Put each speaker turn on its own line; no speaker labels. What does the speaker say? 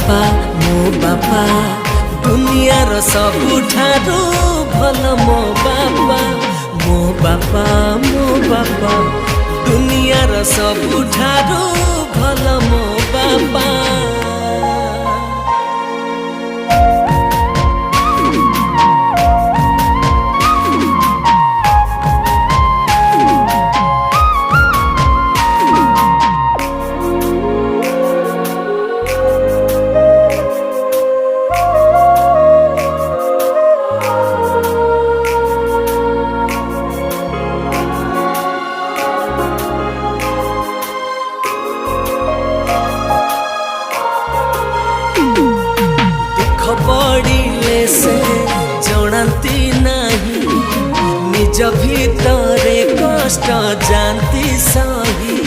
बापा दुनिया रो सबुठारू भल मो बापा दुनिया रो सबुठारू भल मो बापा। पड़िले से जनाती नहीं निज भीतरे कष्ट जानती सही